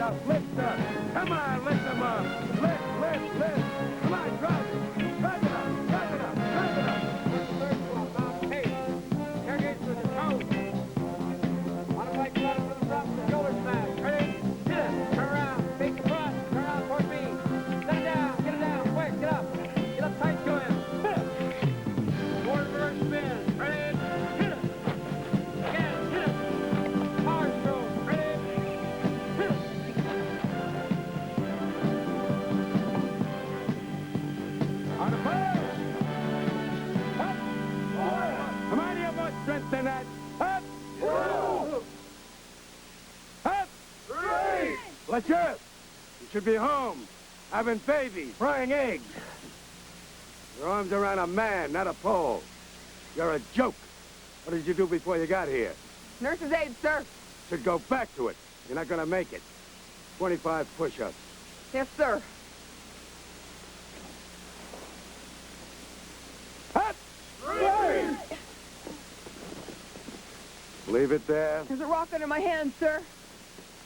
up, lift up. Come on, lift them up. Lift. Come on, drive it. Drive it up, drive it up, drive it up. Third floor, Mount Page. Interrogate through the toes. Modify cut for the front, the shoulder smash. Ready? Hit it. Turn around. Face the front. Turn around toward me. Set it down. Get it down. Quick. Get up. Get up tight to him. Hit it. Forward reverse spin. Ready? Hit it. Again. Hit it. Power stroke. Ready? Hit it. On the first. Up. Come on, you have more strength than that. Up. 2. Up. 3. Let's go. You should be home, having babies, frying eggs. Your arms around a man, not a pole. You're a joke. What did you do before you got here? Nurse's aide, sir. Should go back to it. You're not gonna make it. 25 push-ups. Yes, sir. Up! 3! Leave it there. There's a rock under my hand, sir.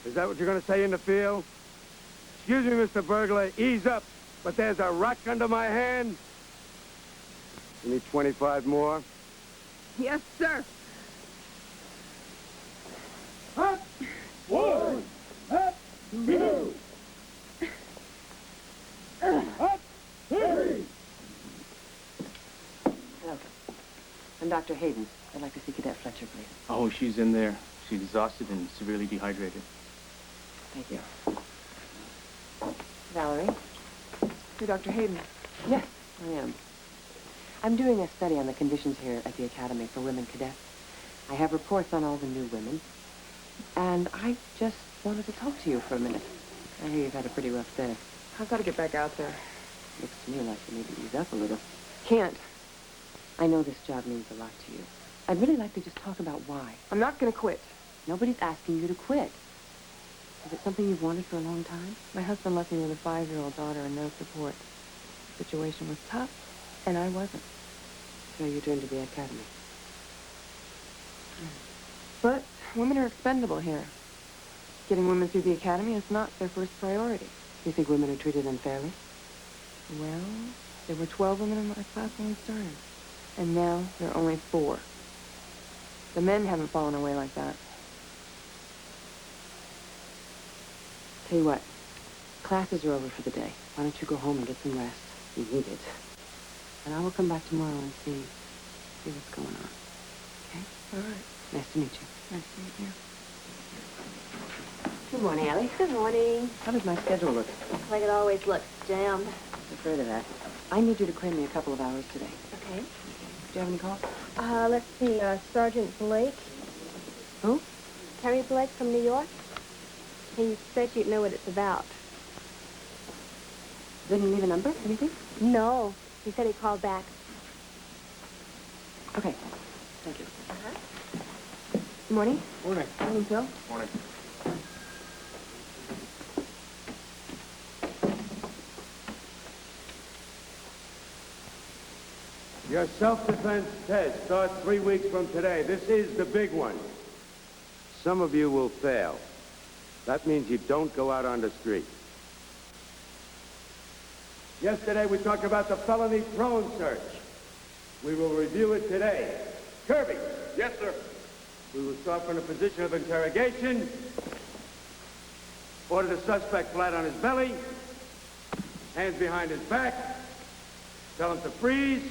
Is that what you're gonna say in the field? Excuse me, Mr. Burglar, ease up, but there's a rock under my hand. You need 25 more? Yes, sir. Up! 1! Up! 2! Up! 3! Hello. I'm Dr. Hayden. I'd like to see Cadet Fletcher, please. Oh, she's in there. She's exhausted and severely dehydrated. Thank you. Valerie? You're Dr. Hayden. Yes, I am. I'm doing a study on the conditions here at the Academy for women cadets. I have reports on all the new women, and I just wanted to talk to you for a minute. I hear you've had a pretty rough day. I've got to get back out there. Looks to me like you need to ease up a little. Can't. I know this job means a lot to you. I'd really like to just talk about why. I'm not going to quit. Nobody's asking you to quit. Is it something you've wanted for a long time? My husband left me with a 5-year-old daughter and no support. The situation was tough, and I wasn't. So you turned to the Academy. But women are expendable here. Getting women through the Academy is not their first priority. You think women are treated unfairly? Well, there were 12 women in my class when we started. And now there are only 4. The men haven't fallen away like that. Tell you what, classes are over for the day. Why don't you go home and get some rest? You need it. And I will come back tomorrow and see what's going on. Okay? All right. Nice to meet you. Nice to meet you. Good morning, Ellie. Good morning. How does my schedule look? Like it always looks, jammed. I'm afraid of that. I need you to cram me a couple of hours today. Okay. Do you have any calls? Let's see, Sergeant Blake. Who? Terry Blake from New York. He said you'd know what it's about. Didn't leave a number? Anything? No. He said he called back. Okay. Thank you. Good morning. Morning. Morning, Phil. Morning. Your self-defense test starts 3 weeks from today. This is the big one. Some of you will fail. That means you don't go out on the street. Yesterday we talked about the felony prone search. We will review it today. Kirby. Yes, sir. We will start from the position of interrogation. Order the suspect flat on his belly. Hands behind his back. Tell him to freeze.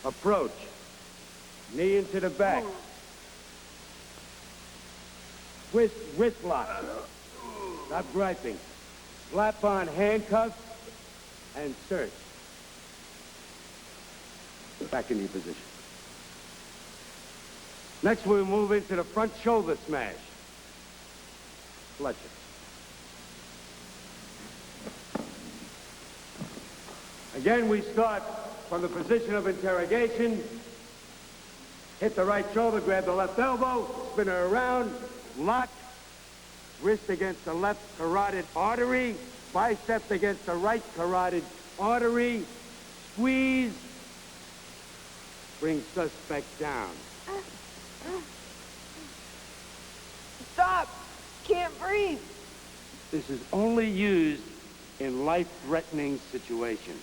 Approach. Knee into the back. Twist wrist lock. Stop griping. Slap on handcuffs and search. Back in your position. Next, we'll move into the front shoulder smash. Fletcher. Again, we start from the position of interrogation. Hit the right shoulder, grab the left elbow, spin her around, lock, wrist against the left carotid artery, biceps against the right carotid artery, squeeze, bring suspect down. Stop! Can't breathe. This is only used in life-threatening situations.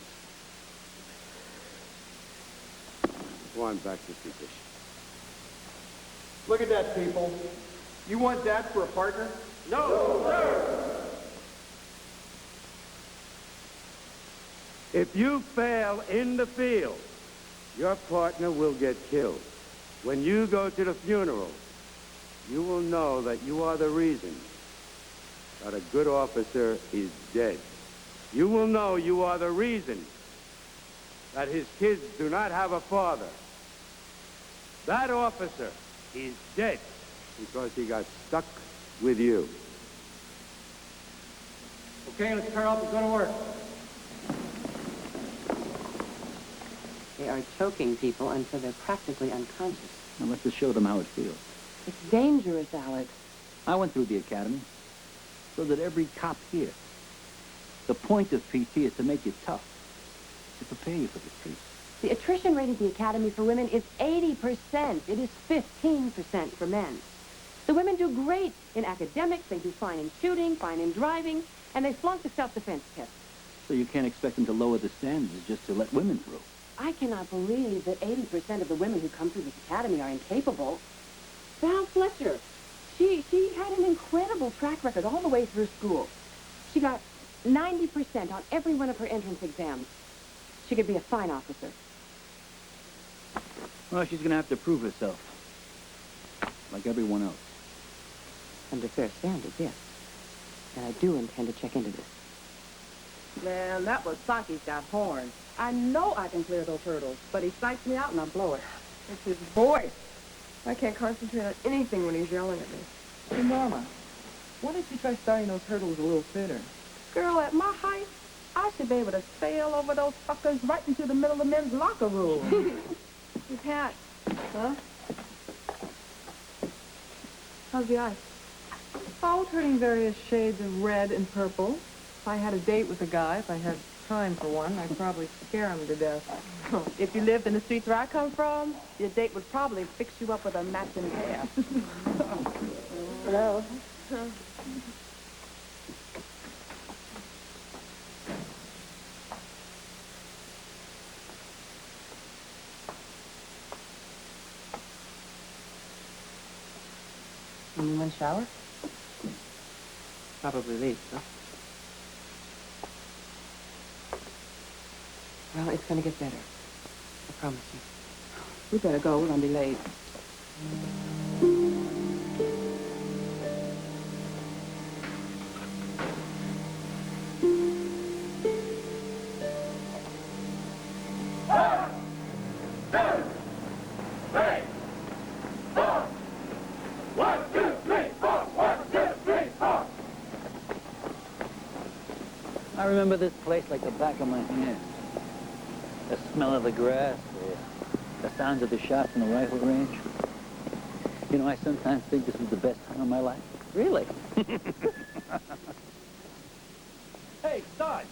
Go on back to position. Look at that, people. You want that for a partner? No, sir! If you fail in the field, your partner will get killed. When you go to the funeral, you will know that you are the reason that a good officer is dead. You will know you are the reason that his kids do not have a father. That officer is dead because he got stuck with you. Okay, let's turn off and go to work. They are choking people until they're practically unconscious. Now let's just show them how it feels. It's dangerous, Alex. I went through the academy. So did every cop here. The point of PT is to make you tough, to prepare you for the streets. The attrition rate at the Academy for women is 80%. It is 15% for men. The women do great in academics, they do fine in shooting, fine in driving, and they flunk the self-defense test. So you can't expect them to lower the standards just to let women through. I cannot believe that 80% of the women who come through this academy are incapable. Val Fletcher, she had an incredible track record all the way through school. She got 90% on every one of her entrance exams. She could be a fine officer. Well, she's going to have to prove herself, like everyone else. Under fair standards, yes. And I do intend to check into this. Man, that was Saki's got horn. I know I can clear those hurdles, but he psychs me out and I blow it. It's his voice. I can't concentrate on anything when he's yelling at me. Hey, Norma, why don't you try starting those hurdles a little sooner? Girl, at my height, I should be able to sail over those fuckers right into the middle of the men's locker room. Hey, Pat, Huh? how's the ice? Oh, turning various shades of red and purple. If I had a date with a guy, if I had time for one, I'd probably scare him to death. If you lived in the streets where I come from, your date would probably fix you up with a matching pair. Hello. Only one shower? Probably leaks, huh? Well, it's gonna get better. I promise you. We better go. We're gonna be late. I remember this place like the back of my hand. The smell of the grass, the sounds of the shots in the rifle range. You know, I sometimes think this was the best time of my life. Really? Hey, Sarge!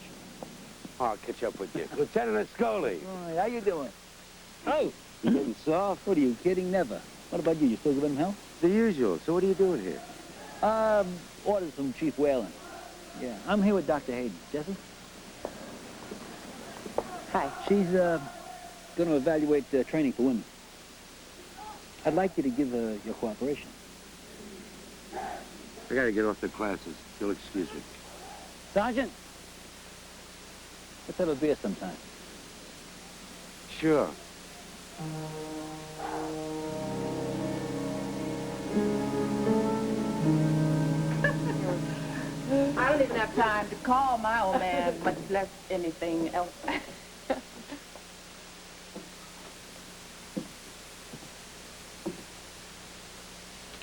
I'll catch up with you. Lieutenant Scully. Oh, how you doing? Oh, you getting soft? What are you kidding? Never. What about you? You still giving him hell? The usual. So what are you doing here? Orders from Chief Whalen. Yeah, I'm here with Dr. Hayden. Jessie? Hi. She's, going to evaluate training for women. I'd like you to give her your cooperation. I gotta get off the classes. You'll excuse me. Sergeant, let's have a beer sometime. Sure. I don't even have time to call my old man, much less anything else.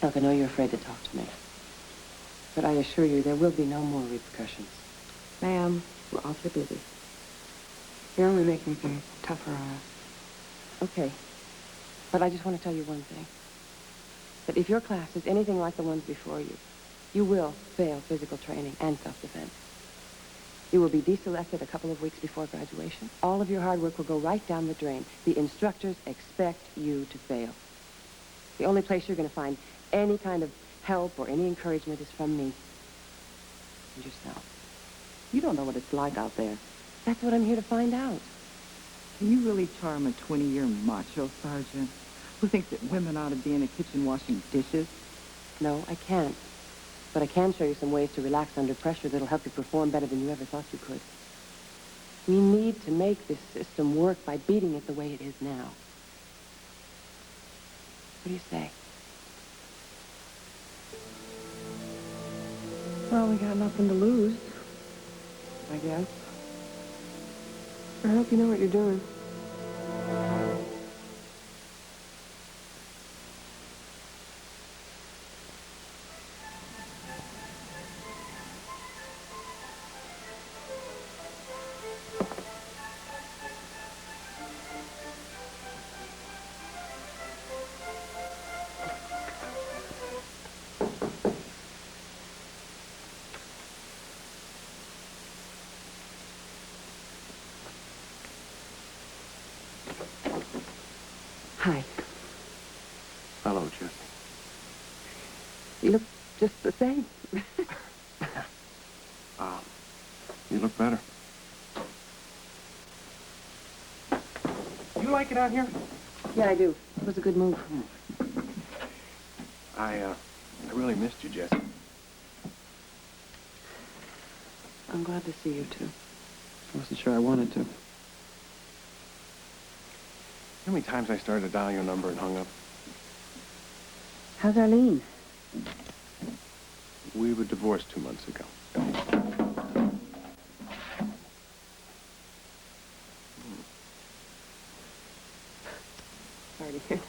Look, I know you're afraid to talk to me. But I assure you there will be no more repercussions. Ma'am, we're awfully busy. You're only making things tougher on us. Okay. But I just want to tell you one thing. That if your class is anything like the ones before you, you will fail physical training and self-defense. You will be deselected a couple of weeks before graduation. All of your hard work will go right down the drain. The instructors expect you to fail. The only place you're going to find any kind of help or any encouragement is from me. and yourself. You don't know what it's like out there. That's what I'm here to find out. Can you really charm a 20-year macho sergeant who thinks that women ought to be in the kitchen washing dishes? No, I can't. But I can show you some ways to relax under pressure that'll help you perform better than you ever thought you could. We need to make this system work by beating it the way it is now. What do you say? Well, we got nothing to lose, I guess. I hope you know what you're doing. Hi. Hello, Jessie. You look just the same. You look better. You like it out here? Yeah, I do. It was a good move. I really missed you, Jessie. I'm glad to see you, too. I wasn't sure I wanted to. How many times I started to dial your number and hung up? How's Arlene? We were divorced 2 months ago. Sorry to hear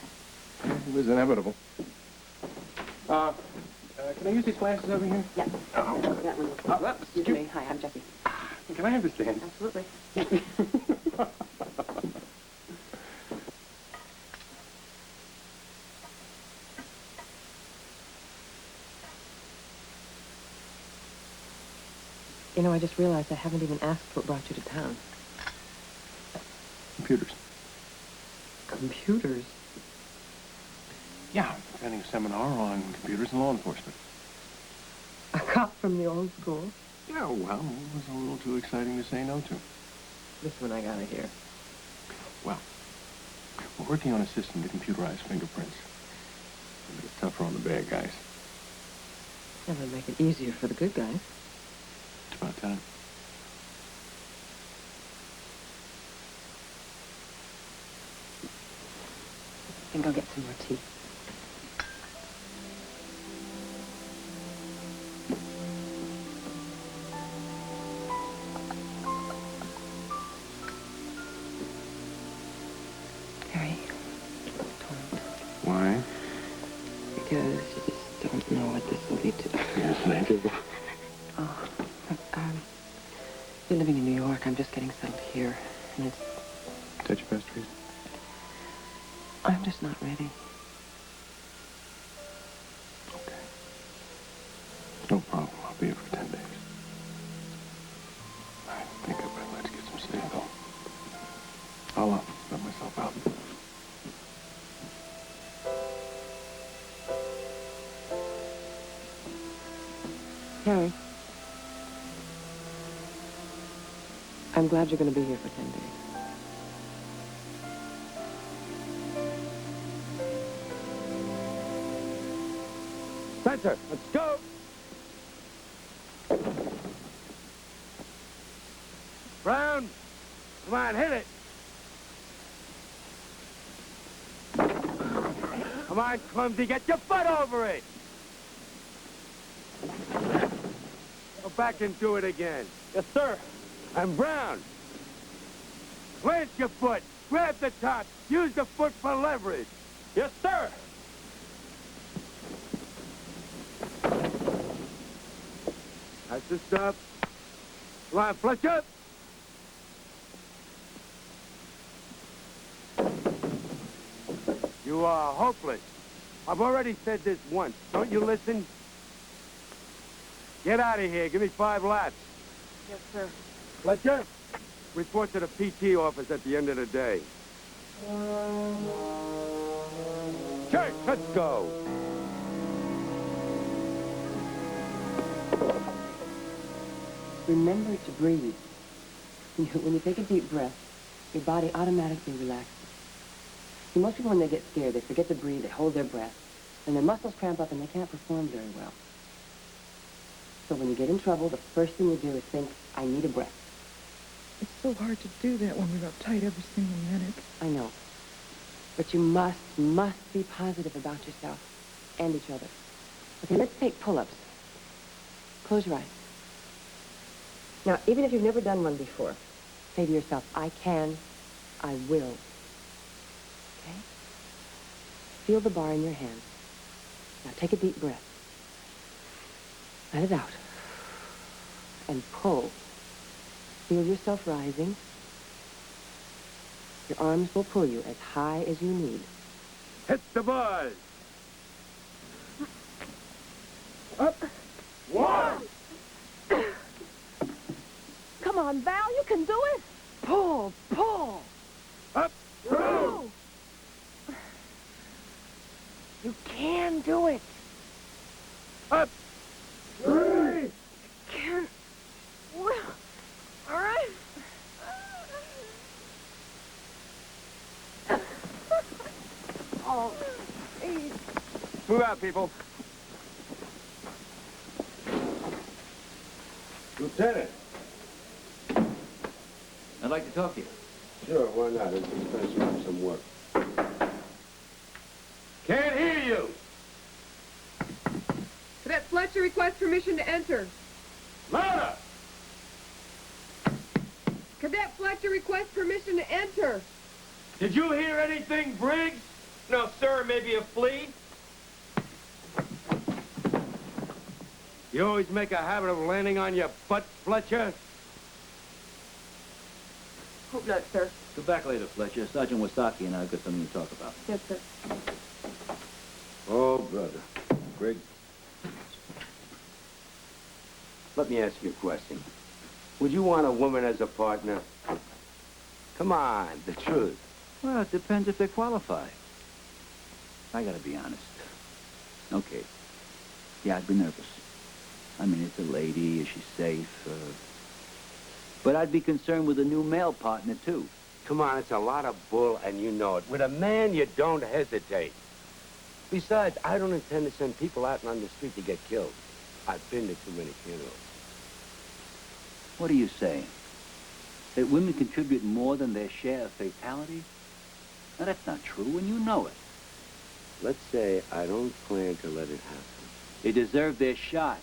that. It was inevitable. Can I use these glasses over here? Yeah. Oh. That one. Excuse me. Hi, I'm Jessie. Can I have this stand? Absolutely. You know, I just realized I haven't even asked what brought you to town. Computers. Computers? Yeah, I'm attending a seminar on computers and law enforcement. A cop from the old school? Yeah, well, it was a little too exciting to say no to. This one I gotta hear. Well, we're working on a system to computerize fingerprints. But it's tougher on the bad guys. That would make it easier for the good guys. It's about time. I think I'll get some more tea. Harry, don't. Why? Because you just don't know what this will lead to. Yes, I do. Oh, look, you're living in New York. I'm just getting settled here. And it's... Is that your best reason? I'm just not ready. Okay. No problem. I'll be here for 10 days. I think I better let's get some sleep, though. I'll let myself out. Harry, I'm glad you're going to be here for 10 days. Spencer, let's go! Brown, come on, hit it! Come on, clumsy, get your butt over it! Go back and do it again. Yes, sir. And Brown, plant your foot, grab the top, use the foot for leverage. Yes, sir. That's the stuff. Come on, flush up. You are hopeless. I've already said this once. Don't you listen? Get out of here. Give me 5 laps. Yes, sir. Fletcher, report to the PT office at the end of the day. Church, let's go. remember to breathe. When you take a deep breath, your body automatically relaxes. See, most people, when they get scared, they forget to breathe, they hold their breath, and their muscles cramp up and they can't perform very well. So when you get in trouble, the first thing you do is think, I need a breath. It's so hard to do that when we're uptight every single minute. I know. But you must be positive about yourself and each other. Okay, let's take pull-ups. Close your eyes. Now, even if you've never done one before, say to yourself, I can, I will. Okay? Feel the bar in your hand. Now take a deep breath. Let it out. And pull. Feel yourself rising. Your arms will pull you as high as you need. Hit the buzz. Up. 1. Come on, Val, you can do it. Pull, pull. Up. 2. You can do it. Up. 3. Can. Well, all right. Oh, please. Move out, people. Lieutenant. I'd like to talk to you. Sure, why not? Let's just finish up some work. Can't hear you. Cadet Fletcher requests permission to enter. Louder. Cadet Fletcher requests permission to enter. Did you hear anything, Briggs? No, sir, maybe a flea? You always make a habit of landing on your butt, Fletcher? Hope not, sir. Come back later, Fletcher. Sergeant Wasaki and I've got something to talk about. Yes, sir. Oh, brother. Briggs. Let me ask you a question. Would you want a woman as a partner? Come on, the truth. Well, it depends if they qualify. I gotta be honest. Okay. Yeah, I'd be nervous. I mean, it's a lady. Is she safe? But I'd be concerned with a new male partner, too. Come on, it's a lot of bull, and you know it. With a man, you don't hesitate. Besides, I don't intend to send people out on the street to get killed. I've been to too many funerals. What are you saying? That women contribute more than their share of fatality? Now, that's not true, and you know it. Let's say I don't plan to let it happen. They deserve their shot.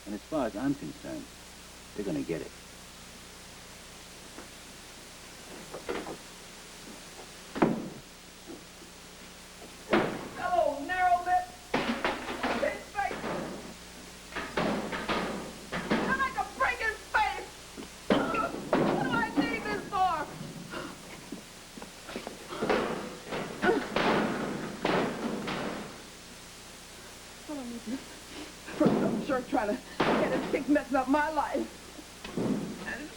And as far as I'm concerned, they're gonna get it. Hello, narrow lip. His face. I like to break his face. What do I need this for? First, I'm sure trying to get his kick messing up my life. And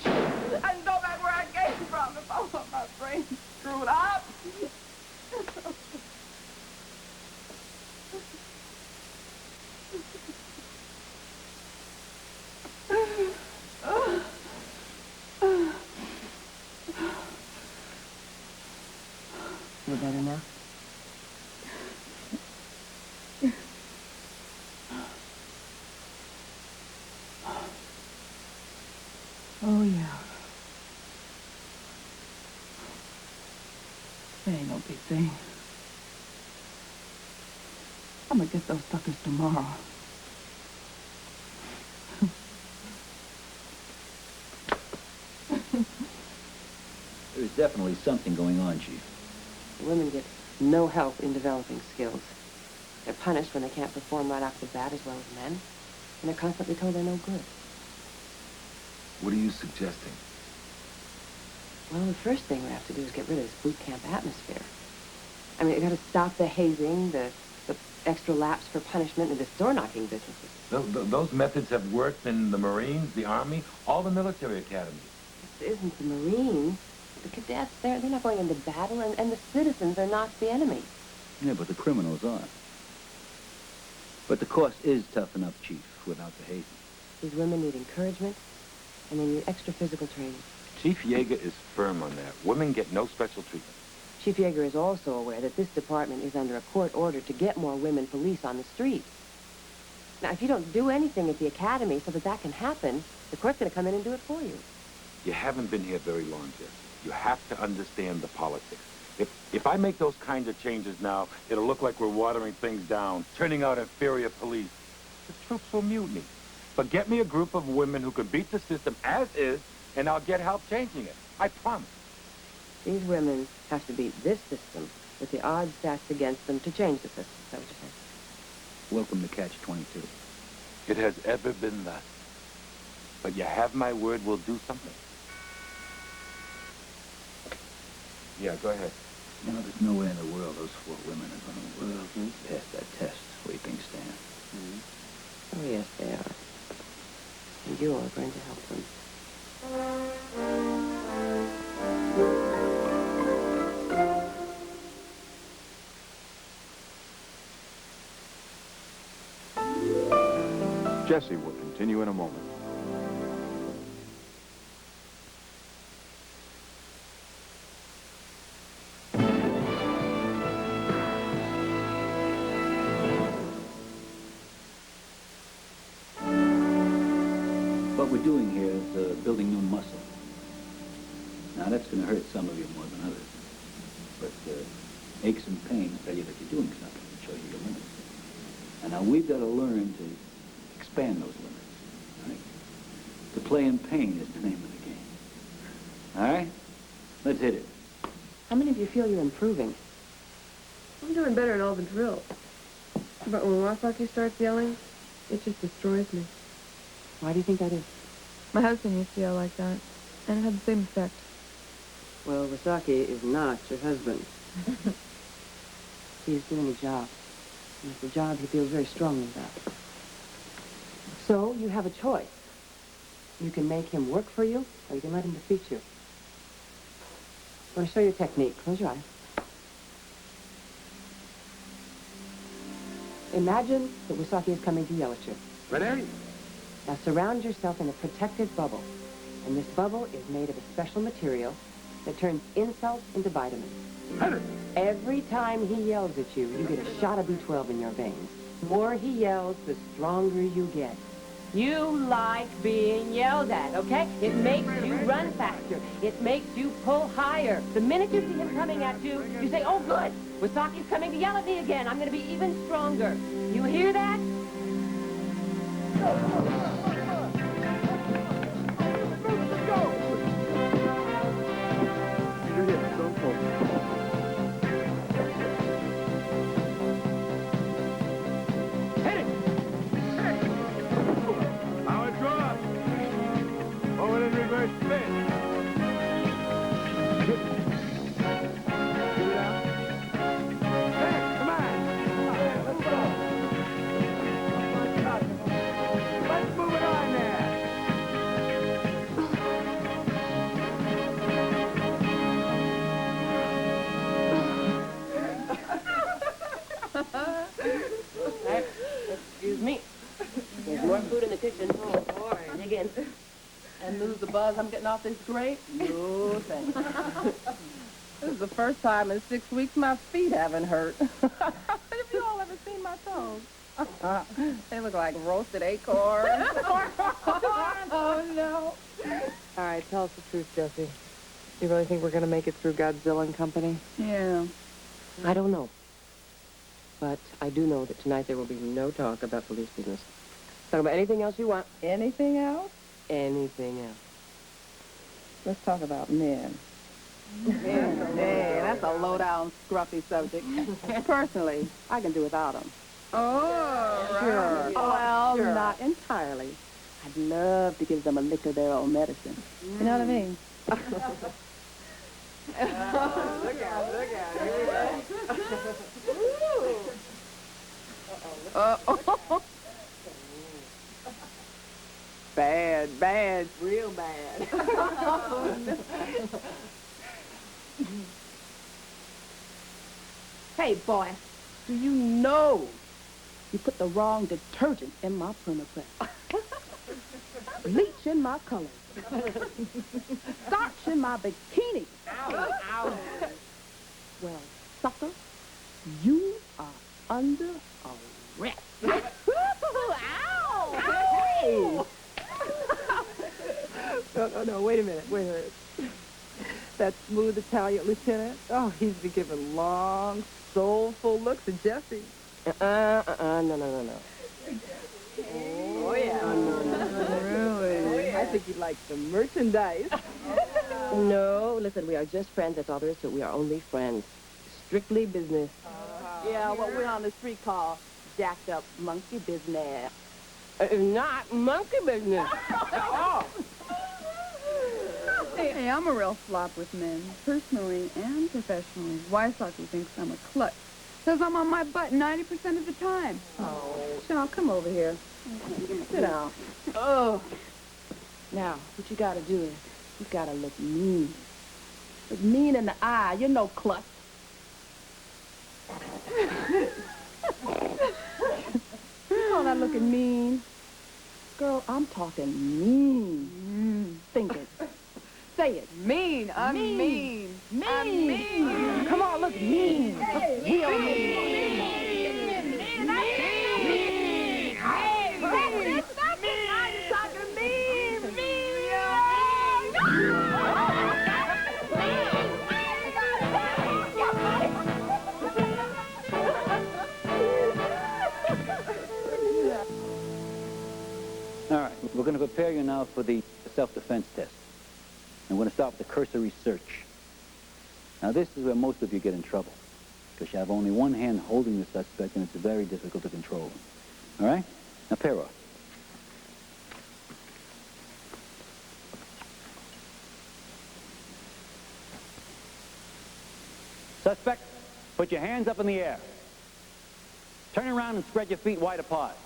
I know back where I came from if I want my brain screwed up. Feel better now? Oh, yeah. That ain't no big thing. I'm gonna get those suckers tomorrow. There's definitely something going on, Chief. Women get no help in developing skills. They're punished when they can't perform right off the bat as well as men. And they're constantly told they're no good. What are you suggesting? Well, the first thing we have to do is get rid of this boot camp atmosphere. I mean, you got to stop the hazing, the extra laps for punishment, and this door-knocking businesses. Those methods have worked in the Marines, the Army, all the military academies. This isn't the Marines. The cadets, they're not going into battle, and the citizens are not the enemy. Yeah, but the criminals are. But the course is tough enough, Chief, without the hazing. These women need encouragement, and they need extra physical training. Chief Yeager is firm on that. Women get no special treatment. Chief Yeager is also aware that this department is under a court order to get more women police on the street. Now, if you don't do anything at the academy so that can happen, the court's going to come in and do it for you. You haven't been here very long, Jessie. You have to understand the politics. If I make those kind of changes now, it'll look like we're watering things down, turning out inferior police. The troops will mutiny. But get me a group of women who can beat the system as is, and I'll get help changing it. I promise. These women have to beat this system with the odds stacked against them to change the system. Is that what you're saying? Welcome to Catch-22. It has ever been thus. But you have my word, we'll do something. Yeah, go ahead. You know, there's no way in the world those 4 women are going to pass that test. What do you think, Stan? Oh, yes, they are. And you are going to help them. Jessie will continue in a moment. What we're doing here is building new muscle. Now, that's going to hurt some of you more than others. But aches and pains tell you that you're doing something and show you your limits. And now we've got to learn to expand those limits. All right? To play in pain is the name of the game. All right? Let's hit it. How many of you feel you're improving? I'm doing better at all the drills. But when Wasaki starts yelling, it just destroys me. Why do you think that is? My husband used to yell like that, and it had the same effect. Well, Wasaki is not your husband. He's doing a job. And it's a job he feels very strongly about. So, you have a choice. You can make him work for you, or you can let him defeat you. I'm going to show you a technique. Close your eyes. Imagine that Wasaki is coming to yell at you. Ready? Now surround yourself in a protected bubble. And this bubble is made of a special material that turns insults into vitamins. Every time he yells at you, you get a shot of B12 in your veins. The more he yells, the stronger you get. You like being yelled at, okay? It makes you run faster. It makes you pull higher. The minute you see him coming at you, you say, oh, good. Wasaki's coming to yell at me again. I'm going to be even stronger. You hear that? Excuse me. There's more food in the kitchen. Oh, boy. Dig in. And lose the buzz I'm getting off this grape? No, thanks. This is the first time in 6 weeks my feet haven't hurt. Have you all ever seen my toes? They look like roasted acorns. Oh, no. All right, tell us the truth, Jessie. You really think we're going to make it through Godzilla and Company? Yeah. I don't know. But I do know that tonight there will be no talk about police business. Talk about anything else you want. Anything else? Anything else. Let's talk about men. Men, that's a low-down, scruffy subject. Personally, I can do without them. Oh, Sure. Well, Sure. not entirely. I'd love to give them a lick of their own medicine. You know what I mean? Look at it. Here we go. Bad, real bad. Hey, boy, do you know you put the wrong detergent in my printer press? Bleach in my colors. Starch in my bikini. Ow, ow. Well, sucker, you are under arrest. Ow! Hey! No, wait a minute. That smooth Italian lieutenant, oh, he's been giving long, soulful looks at Jessie. No. Oh, yeah. Really? I think he likes the merchandise. No, listen, we are just friends. That's all there is to it. We are only friends. Strictly business. Yeah, what we on the street call jacked up monkey business. Not monkey business. Hey, I'm a real flop with men, personally and professionally. Wysocki thinks I'm a klutz. Says I'm on my butt 90% of the time. Oh. Shall come over here. Sit down. Oh. Now, what you gotta do is, you gotta look mean. Look mean in the eye. You're no klutz. You call that looking mean? Girl, I'm talking mean. Think it. Say it. Mean. I'm mean. Mean. Come on, look mean. Look real mean. All right, we're going to prepare you now for the self-defense test. And we're going to start with the cursory search. Now, this is where most of you get in trouble, because you have only one hand holding the suspect, and it's very difficult to control him. All right? Now, pair off. Suspect, put your hands up in the air. Turn around and spread your feet wide apart.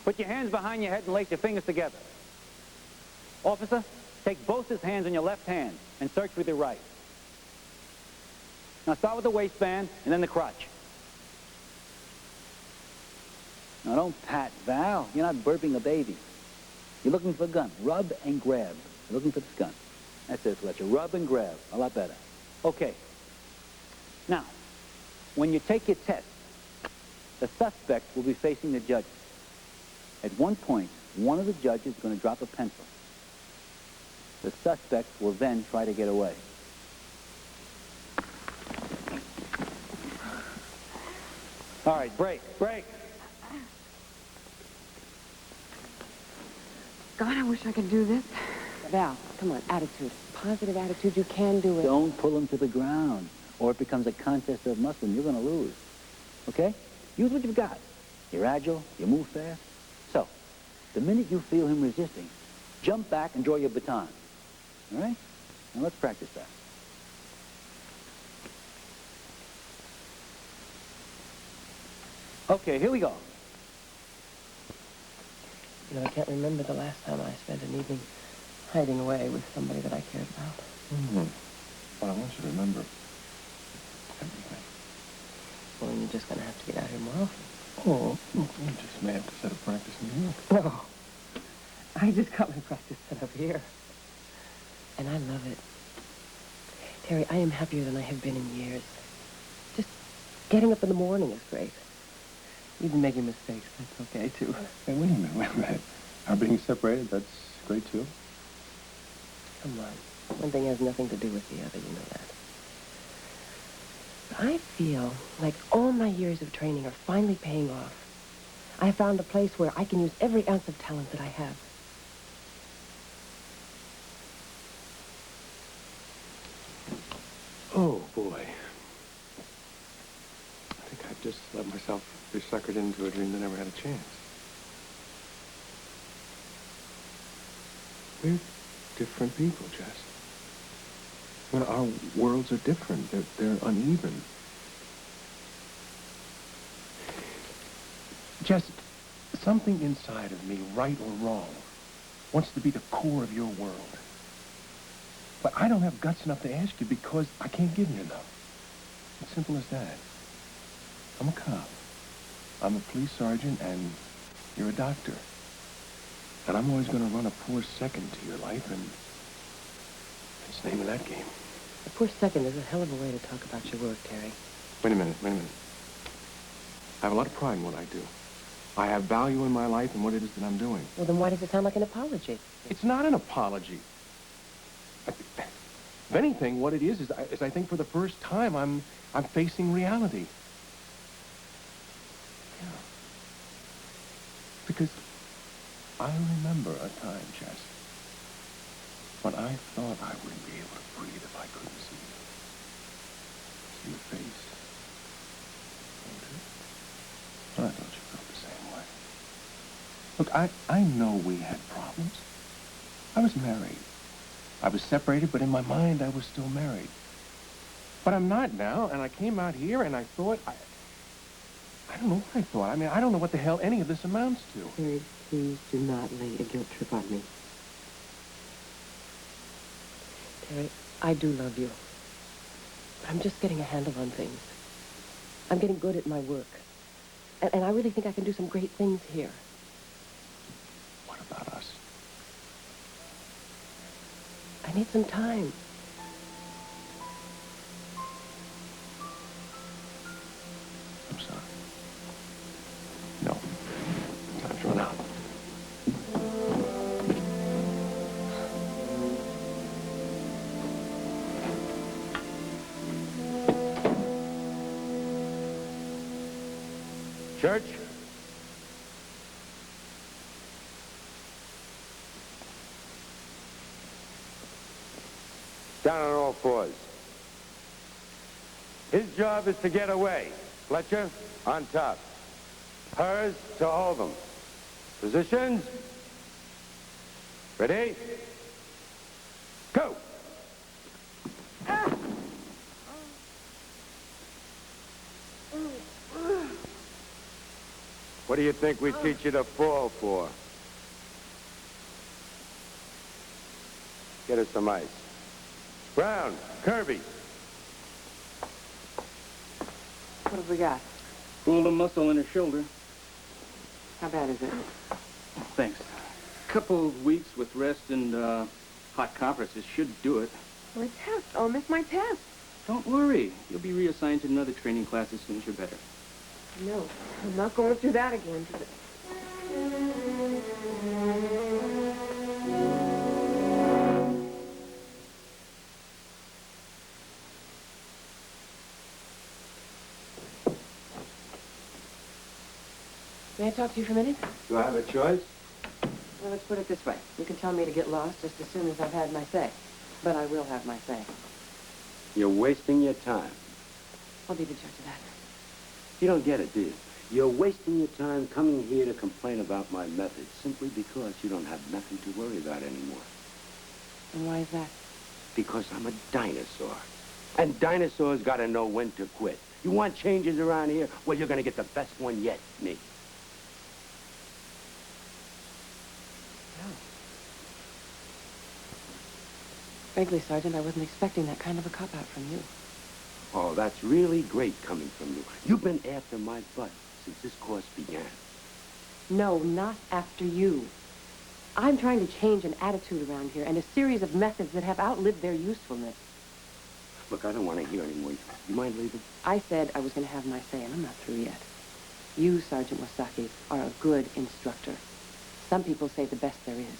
Put your hands behind your head and lace your fingers together. Officer, take both his hands on your left hand and search with your right. Now start with the waistband and then the crotch. Now don't pat, Val. You're not burping a baby. You're looking for a gun. Rub and grab. You're looking for this gun. That's it, Fletcher. Rub and grab. A lot better. Okay. Now, when you take your test, the suspect will be facing the judges. At one point, one of the judges is going to drop a pencil. The suspect will then try to get away. All right, break. God, I wish I could do this. Val, come on, attitude. Positive attitude, you can do it. Don't pull him to the ground, or it becomes a contest of muscle, and you're going to lose. Okay? Use what you've got. You're agile, you move fast. So, the minute you feel him resisting, jump back and draw your baton. All right? Now let's practice that. Okay, here we go. You know, I can't remember the last time I spent an evening hiding away with somebody that I cared about. Well, I want you to remember everything. Well, then you're just going to have to get out here more often. Oh, you just may have to set up practice in New York. No. I just got my practice set up here. And I love it. Terry, I am happier than I have been in years. Just getting up in the morning is great. Even making mistakes, that's okay, too. Hey, wait a minute. Our being separated, that's great, too. Come on. One thing has nothing to do with the other, you know that. But I feel like all my years of training are finally paying off. I found a place where I can use every ounce of talent that I have. Oh, boy. I think I've just let myself be suckered into a dream that never had a chance. We're different people, Jess. I mean, our worlds are different. They're uneven. Jess, something inside of me, right or wrong, wants to be the core of your world. But I don't have guts enough to ask you because I can't give you enough. It's simple as that. I'm a cop. I'm a police sergeant, and you're a doctor. And I'm always going to run a poor second to your life, and it's the name of that game. A poor second is a hell of a way to talk about your work, Terry. Wait a minute. I have a lot of pride in what I do. I have value in my life and what it is that I'm doing. Well, then why does it sound like an apology? It's not an apology. If anything, what it is I think for the first time I'm facing reality. Yeah. Because I remember a time, Jess, when I thought I wouldn't be able to breathe if I couldn't see you. See your face. I thought you felt the same way. Look, I know we had problems. I was married. I was separated, but in my mind, I was still married. But I'm not now, and I came out here, and I thought, I don't know what I thought. I mean, I don't know what the hell any of this amounts to. Terry, please do not lay a guilt trip on me. Terry, I do love you. But I'm just getting a handle on things. I'm getting good at my work. And I really think I can do some great things here. What about us? I need some time. I'm sorry. No. Time's run out. Church? Down on all fours. His job is to get away. Fletcher, on top. Hers, to hold them. Positions? Ready? Go! What do you think we teach you to fall for? Get us some ice. Brown, Kirby. What have we got? Pulled a muscle in her shoulder. How bad is it? Thanks. Couple of weeks with rest and hot compresses should do it. My test. I'll miss my test. Don't worry. You'll be reassigned to another training class as soon as you're better. No, I'm not going through that again. May I talk to you for a minute? Do I have a choice? Well, let's put it this way. You can tell me to get lost just as soon as I've had my say. But I will have my say. You're wasting your time. I'll be the judge of that. You don't get it, do you? You're wasting your time coming here to complain about my methods simply because you don't have nothing to worry about anymore. And why is that? Because I'm a dinosaur. And dinosaurs gotta know when to quit. You want changes around here? Well, you're gonna get the best one yet, me. Frankly, Sergeant, I wasn't expecting that kind of a cop-out from you. Oh, that's really great coming from you. You've been after my butt since this course began. No, not after you. I'm trying to change an attitude around here and a series of methods that have outlived their usefulness. Look, I don't want to hear anymore. You mind leaving? I said I was going to have my say, and I'm not through yet. You, Sergeant Wasaki, are a good instructor. Some people say the best there is.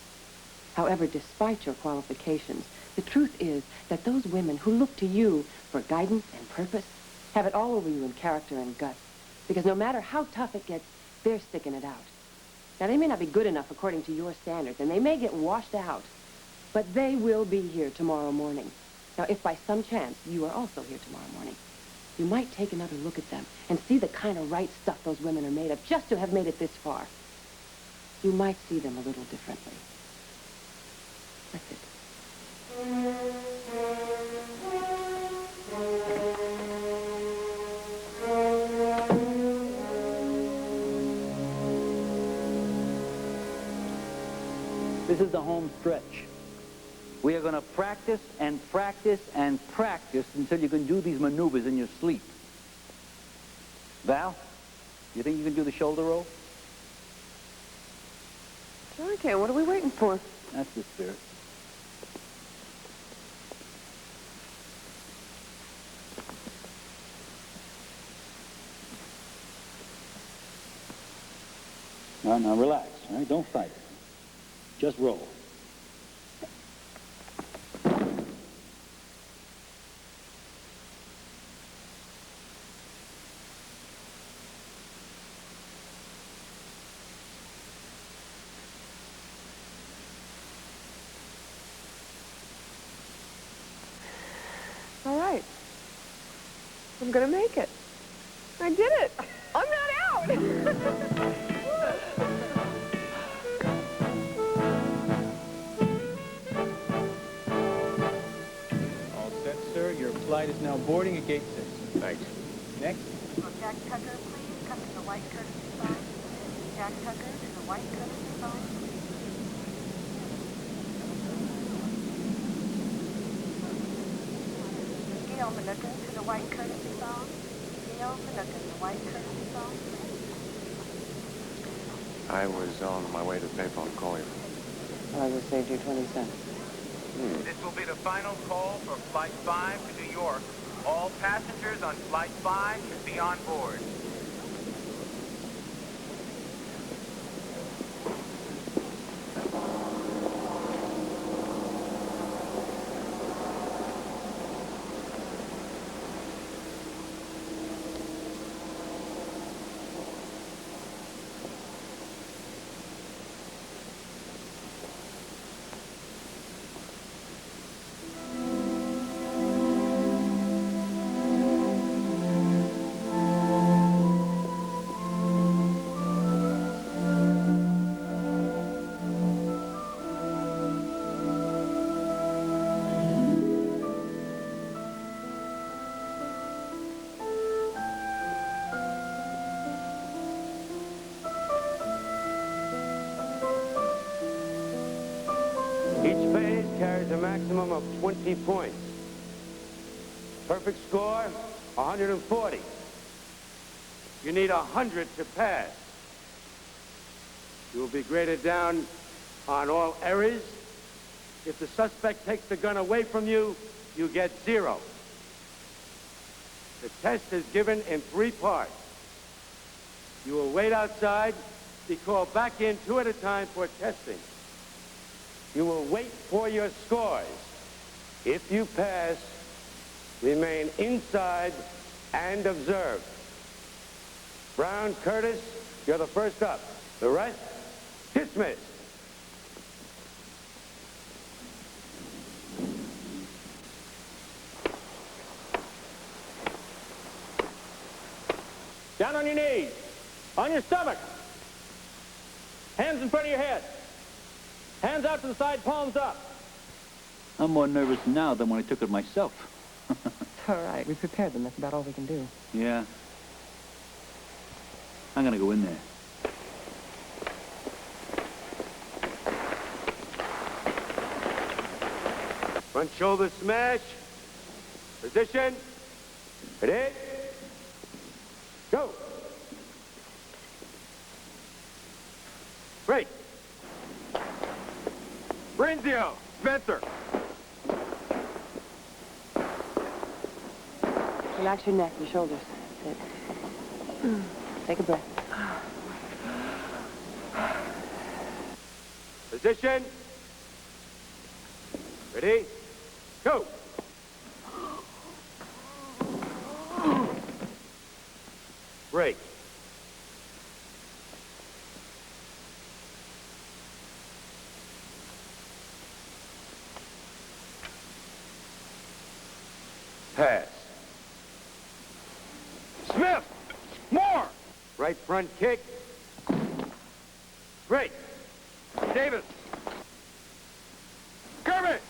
However, despite your qualifications, the truth is that those women who look to you for guidance and purpose have it all over you in character and guts. Because no matter how tough it gets, they're sticking it out. Now, they may not be good enough according to your standards, and they may get washed out, but they will be here tomorrow morning. Now, if by some chance you are also here tomorrow morning, you might take another look at them and see the kind of right stuff those women are made of just to have made it this far. You might see them a little differently. That's it. This is the home stretch. We are going to practice and practice and practice until you can do these maneuvers in your sleep. Val, you think you can do the shoulder roll? Okay, what are we waiting for? That's the spirit. All right, now relax, all right? Don't fight. Just roll. All right. I'm gonna make it. I did it. I'm not out. All set, sir. Your flight is now boarding at gate 6. Thanks. Next. Jack Tucker, please come to the white courtesy sign. Jack Tucker to the white courtesy sign, please. Gail Manukin to the white courtesy sign. Gail Manukin, the white courtesy sign, please. I was on my way to the payphone to call you. Well, I just saved you 20 cents. This will be the final call for Flight 5 to New York. All passengers on Flight 5 should be on board. Each phase carries a maximum of 20 points. Perfect score, 140. You need 100 to pass. You will be graded down on all errors. If the suspect takes the gun away from you, you get 0. The test is given in 3 parts. You will wait outside, be called back in 2 at a time for testing. You will wait for your scores. If you pass, remain inside and observe. Brown, Curtis, you're the first up. The rest, dismissed. Down on your knees. On your stomach. Hands in front of your head. Hands out to the side, palms up. I'm more nervous now than when I took it myself. It's all right. We prepared them. That's about all we can do. Yeah. I'm gonna go in there. Front shoulder smash. Position. Ready? Go. Break. Brenzio! Spencer! Relax your neck, your shoulders. Sit. Take a breath. Position. Ready? Go. Break. Pass. Smith! More! Right front kick. Break. Davis! Kermit!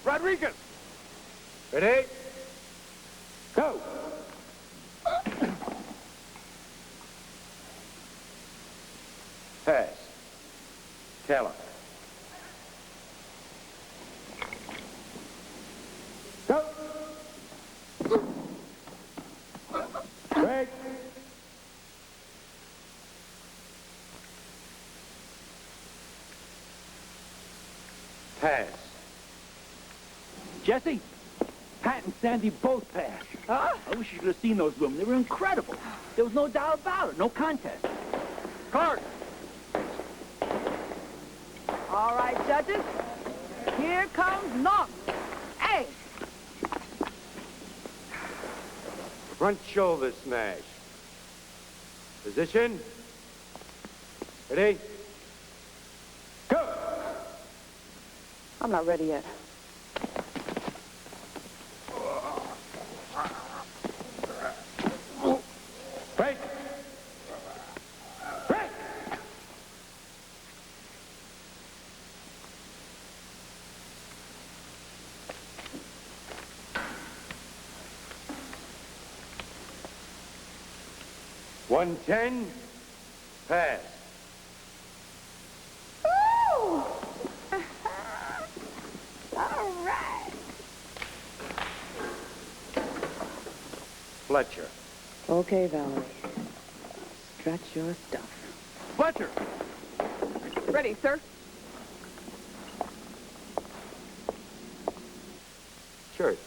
Rodriguez! Ready? Go. Pass. Taylor. Go. Break. Pass. Jessie, Pat and Sandy both passed. Huh? I wish you could have seen those women. They were incredible. There was no doubt about it. No contest. Clark! All right, judges. Here comes Knox. Hey! Front shoulder smash. Position. Ready? Go! I'm not ready yet. Break! Break! $110. Pass. Ooh! All right. Fletcher. Okay, Valerie. Stretch your stuff. Fletcher! Ready, sir. Church.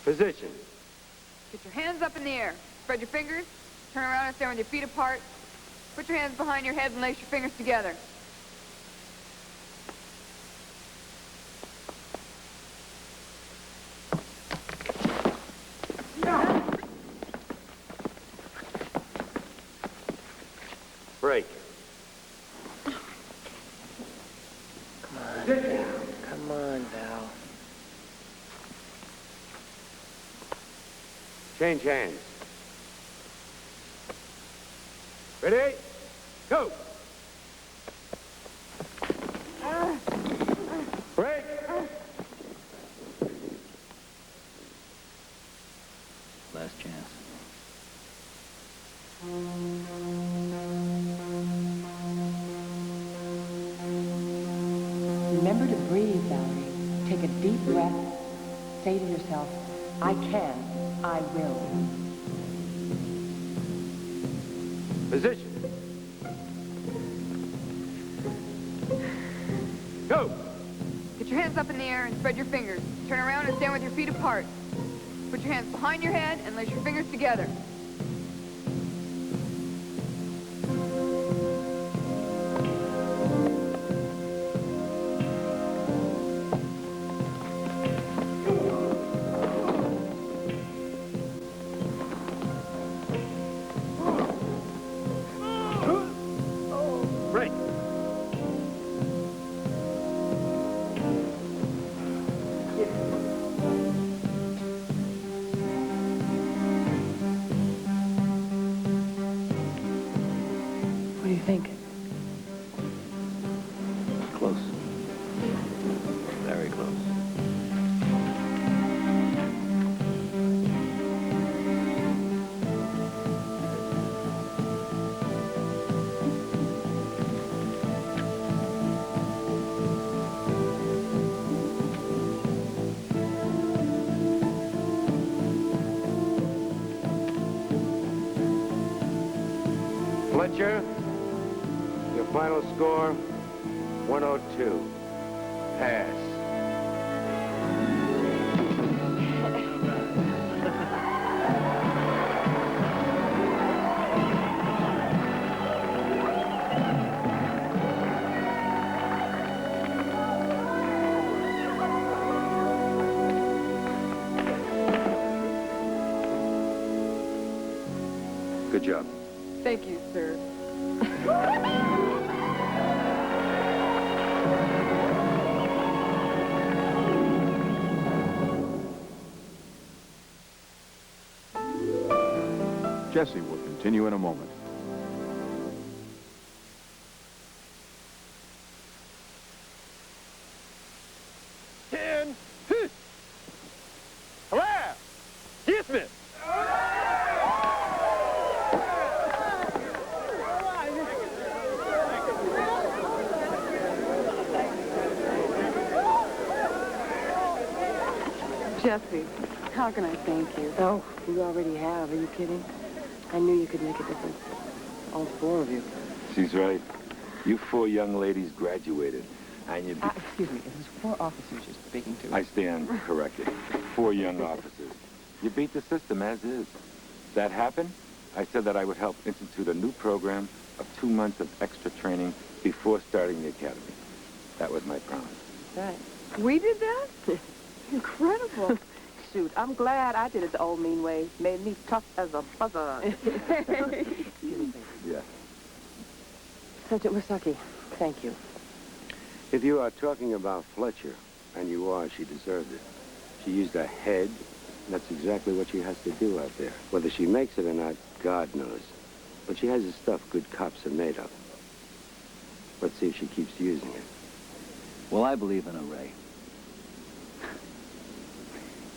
Position. Get your hands up in the air. Spread your fingers. Turn around and stand with your feet apart. Put your hands behind your head and lace your fingers together. Break. Come on, Val. Come on, Val. Change hands. Ready? Go! Break! Last chance. Remember to breathe, Valerie. Take a deep breath. Say to yourself, I can, I will. Position. Go! Get your hands up in the air and spread your fingers. Turn around and stand with your feet apart. Put your hands behind your head and lace your fingers together. Break! What do you think? Close. Very close. Fletcher, your final score, 102. Pass. Good job. Thank you, sir. Jessie will continue in a moment. Hello! Dismiss! Jessie, how can I thank you? Oh, you already have. Are you kidding? I knew you could make a difference. All four of you. She's right. You four young ladies graduated, and you... Excuse me, it was 4 officers you're speaking to. I stand corrected. 4 young officers. You beat the system as is. That happened? I said that I would help institute a new program of 2 months of extra training before starting the academy. That was my promise. Right. We did that? Incredible. Shoot, I'm glad I did it the old mean way. Made me tough as a buzzer. Yeah. Sergeant Wasaki, thank you. If you are talking about Fletcher, and you are, she deserved it. She used her head. That's exactly what she has to do out there. Whether she makes it or not, God knows. But she has the stuff good cops are made of. Let's see if she keeps using it. Well, I believe in her, Ray.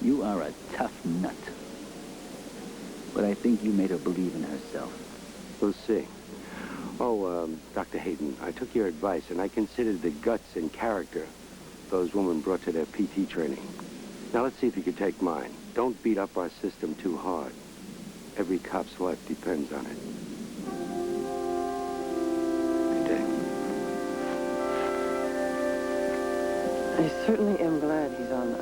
You are a tough nut. But I think you made her believe in herself. We'll see. Oh, Dr. Hayden, I took your advice, and I considered the guts and character those women brought to their PT training. Now, let's see if you could take mine. Don't beat up our system too hard. Every cop's life depends on it. Good day. I certainly am glad he's on